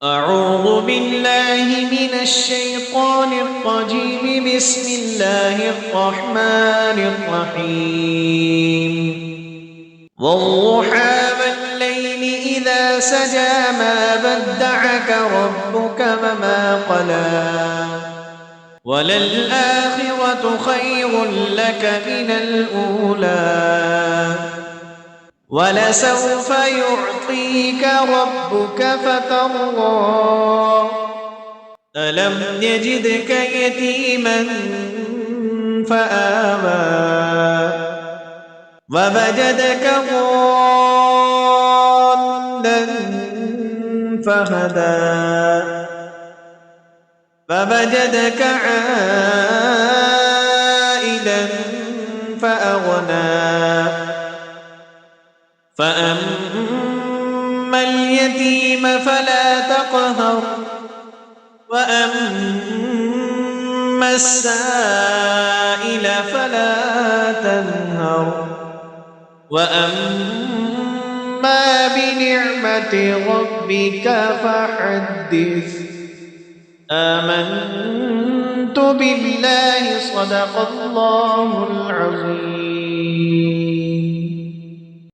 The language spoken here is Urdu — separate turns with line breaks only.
أعوذ بالله من الشيطان الرجيم. بسم الله الرحمن الرحيم. والضحى والليل إذا سجى ما ودعك ربك وما قلى وللآخرة خير لك من الأولى ولسوف يعطيك ربك فترضى ألم يجدك يتيما فآوى ووجدك ضالا فهدى فوجدك عائلا فأغنى فأما اليتيم فلا تقهر وأما السائل فلا تنهر وأما بنعمة ربك فحدث. آمنت بالله. صدق الله العظيم.